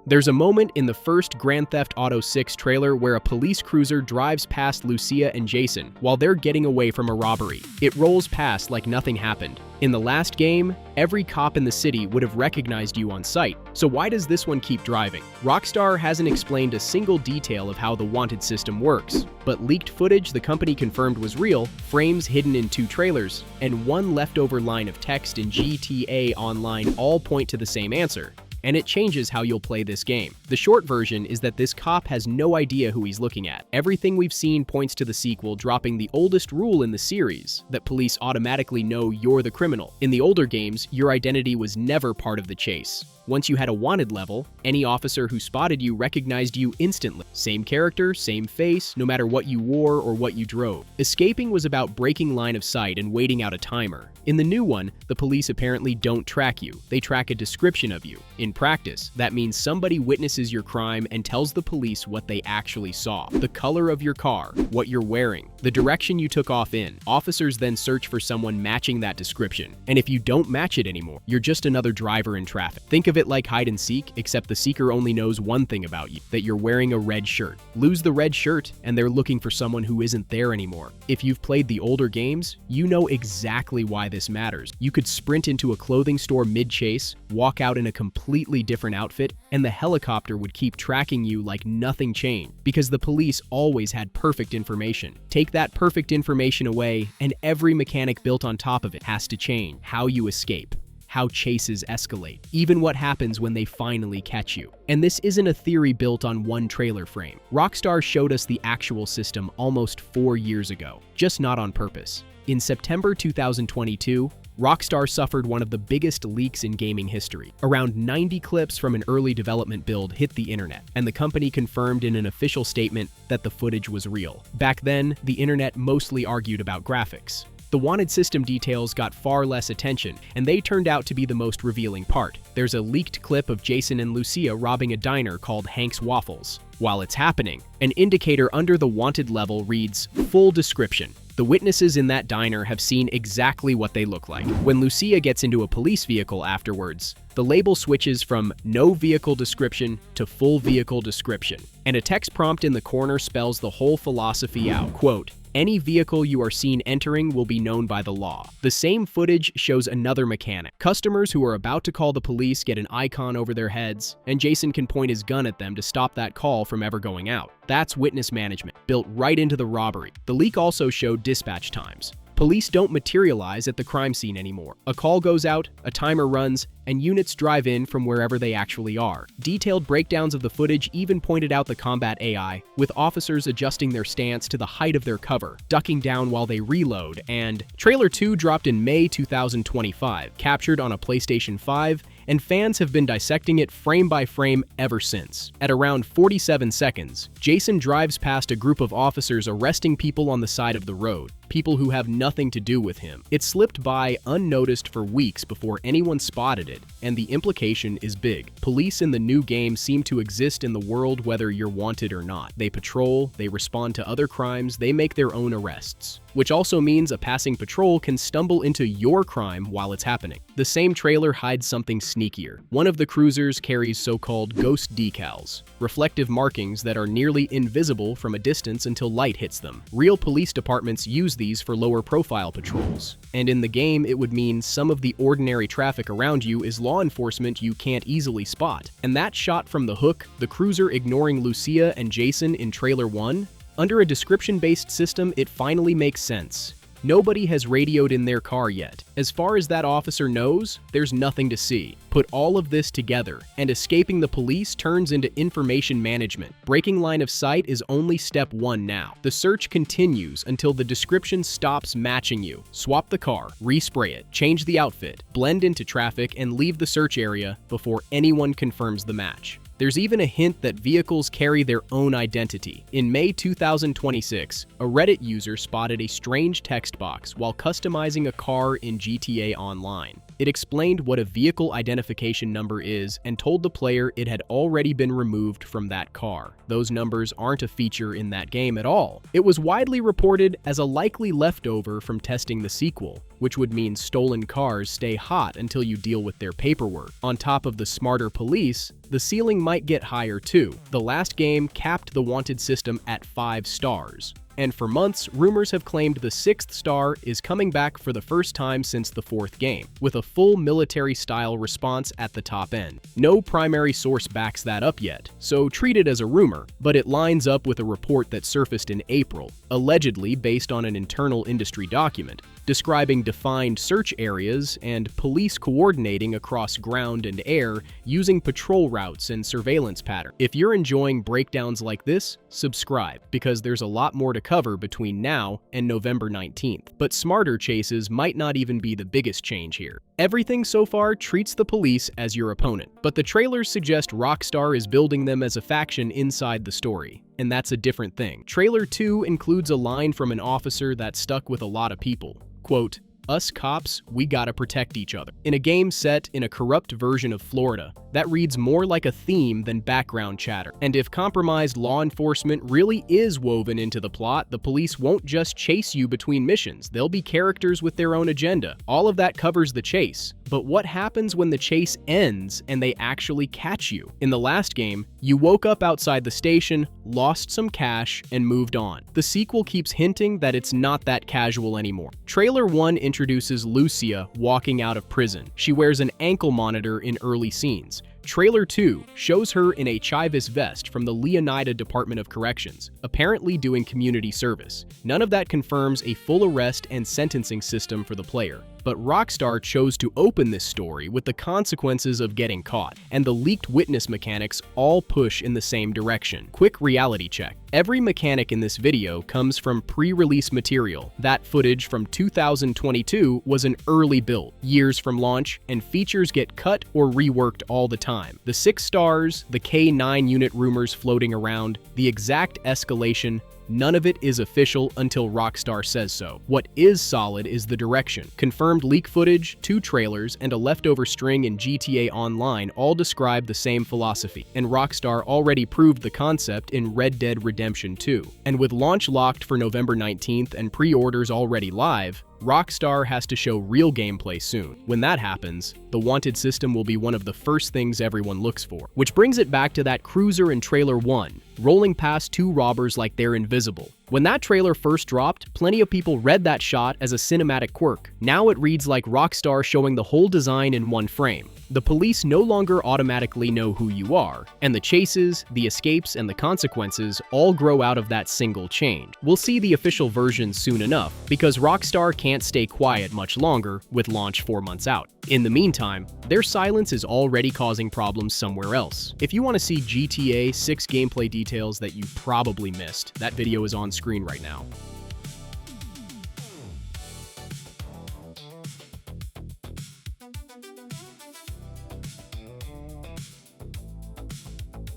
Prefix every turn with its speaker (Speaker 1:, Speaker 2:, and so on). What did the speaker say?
Speaker 1: There's a moment in the first Grand Theft Auto 6 trailer where a police cruiser drives past Lucia and Jason while they're getting away from a robbery. It rolls past like nothing happened. In the last game, every cop in the city would have recognized you on sight, so why does this one keep driving? Rockstar hasn't explained a single detail of how the wanted system works, but leaked footage the company confirmed was real, frames hidden in 2 trailers, and one leftover line of text in GTA Online all point to the same answer. And it changes how you'll play this game. The short version is that this cop has no idea who he's looking at. Everything we've seen points to the sequel dropping the oldest rule in the series, that police automatically know you're the criminal. In the older games, your identity was never part of the chase. Once you had a wanted level, any officer who spotted you recognized you instantly. Same character, same face, no matter what you wore or what you drove. Escaping was about breaking line of sight and waiting out a timer. In the new one, the police apparently don't track you. They track a description of you. In practice, that means somebody witnesses your crime and tells the police what they actually saw. The color of your car, what you're wearing, the direction you took off in. Officers then search for someone matching that description. And if you don't match it anymore, you're just another driver in traffic. Think of it like hide and seek, except the seeker only knows one thing about you, that you're wearing a red shirt. Lose the red shirt, and they're looking for someone who isn't there anymore. If you've played the older games, you know exactly why this matters. You could sprint into a clothing store mid-chase, walk out in a completely different outfit, and the helicopter would keep tracking you like nothing changed, because the police always had perfect information. Take that perfect information away, and every mechanic built on top of it has to change. How you escape, how chases escalate, even what happens when they finally catch you. And this isn't a theory built on one trailer frame. Rockstar showed us the actual system almost 4 years ago, just not on purpose. In September 2022, Rockstar suffered one of the biggest leaks in gaming history. Around 90 clips from an early development build hit the internet, and the company confirmed in an official statement that the footage was real. Back then, the internet mostly argued about graphics. The wanted system details got far less attention, and they turned out to be the most revealing part. There's a leaked clip of Jason and Lucia robbing a diner called Hank's Waffles. While it's happening, an indicator under the wanted level reads, "Full description." The witnesses in that diner have seen exactly what they look like. When Lucia gets into a police vehicle afterwards, the label switches from no vehicle description to full vehicle description, and a text prompt in the corner spells the whole philosophy out. Quote, "Any vehicle you are seen entering will be known by the law." The same footage shows another mechanic. Customers who are about to call the police get an icon over their heads, and Jason can point his gun at them to stop that call from ever going out. That's witness management, built right into the robbery. The leak also showed dispatch times. Police don't materialize at the crime scene anymore. A call goes out, a timer runs, and units drive in from wherever they actually are. Detailed breakdowns of the footage even pointed out the combat AI, with officers adjusting their stance to the height of their cover, ducking down while they reload, and Trailer 2 dropped in May 2025, captured on a PlayStation 5, and fans have been dissecting it frame by frame ever since. At around 47 seconds, Jason drives past a group of officers arresting people on the side of the road, people who have nothing to do with him. It slipped by unnoticed for weeks before anyone spotted it, and the implication is big. Police in the new game seem to exist in the world whether you're wanted or not. They patrol, they respond to other crimes, they make their own arrests. Which also means a passing patrol can stumble into your crime while it's happening. The same trailer hides something sneakier. One of the cruisers carries so-called ghost decals, reflective markings that are nearly invisible from a distance until light hits them. Real police departments use these for lower profile patrols. And in the game, it would mean some of the ordinary traffic around you is law enforcement you can't easily spot. And that shot from the hook, the cruiser ignoring Lucia and Jason in Trailer 1, under a description-based system, it finally makes sense. Nobody has radioed in their car yet. As far as that officer knows, there's nothing to see. Put all of this together, and escaping the police turns into information management. Breaking line of sight is only step 1 now. The search continues until the description stops matching you. Swap the car, respray it, change the outfit, blend into traffic, and leave the search area before anyone confirms the match. There's even a hint that vehicles carry their own identity. In May 2026, a Reddit user spotted a strange text box while customizing a car in GTA Online. It explained what a vehicle identification number is and told the player it had already been removed from that car. Those numbers aren't a feature in that game at all. It was widely reported as a likely leftover from testing the sequel, which would mean stolen cars stay hot until you deal with their paperwork. On top of the smarter police, the ceiling might get higher too. The last game capped the wanted system at 5 stars. And for months, rumors have claimed the 6th star is coming back for the first time since the 4th game, with a full military-style response at the top end. No primary source backs that up yet, so treat it as a rumor, but it lines up with a report that surfaced in April, allegedly based on an internal industry document, describing defined search areas and police coordinating across ground and air using patrol routes and surveillance patterns. If you're enjoying breakdowns like this, subscribe, because there's a lot more to cover between now and November 19th. But smarter chases might not even be the biggest change here. Everything so far treats the police as your opponent, but the trailers suggest Rockstar is building them as a faction inside the story, and that's a different thing. Trailer 2 includes a line from an officer that stuck with a lot of people. Quote, "Us cops, we gotta protect each other." In a game set in a corrupt version of Florida, that reads more like a theme than background chatter. And if compromised law enforcement really is woven into the plot, the police won't just chase you between missions. They'll be characters with their own agenda. All of that covers the chase. But what happens when the chase ends and they actually catch you? In the last game, you woke up outside the station, lost some cash, and moved on. The sequel keeps hinting that it's not that casual anymore. Trailer 1 introduces Lucia walking out of prison. She wears an ankle monitor in early scenes. Trailer 2 shows her in a Chivas vest from the Leonida Department of Corrections, apparently doing community service. None of that confirms a full arrest and sentencing system for the player. But Rockstar chose to open this story with the consequences of getting caught, and the leaked witness mechanics all push in the same direction. Quick reality check. Every mechanic in this video comes from pre-release material. That footage from 2022 was an early build, years from launch, and features get cut or reworked all the time. The 6 stars, the K9 unit rumors floating around, the exact escalation, none of it is official until Rockstar says so. What is solid is the direction. Confirmed leak footage, 2 trailers, and a leftover string in GTA Online all describe the same philosophy, and Rockstar already proved the concept in Red Dead Redemption 2. And with launch locked for November 19th and pre-orders already live, Rockstar has to show real gameplay soon. When that happens, the wanted system will be one of the first things everyone looks for. Which brings it back to that cruiser in Trailer 1, rolling past 2 robbers like they're invisible. When that trailer first dropped, plenty of people read that shot as a cinematic quirk. Now it reads like Rockstar showing the whole design in one frame. The police no longer automatically know who you are, and the chases, the escapes, and the consequences all grow out of that single change. We'll see the official version soon enough, because Rockstar can't stay quiet much longer with launch 4 months out. In the meantime, their silence is already causing problems somewhere else. If you want to see GTA 6 gameplay details that you probably missed, that video is on screen right now.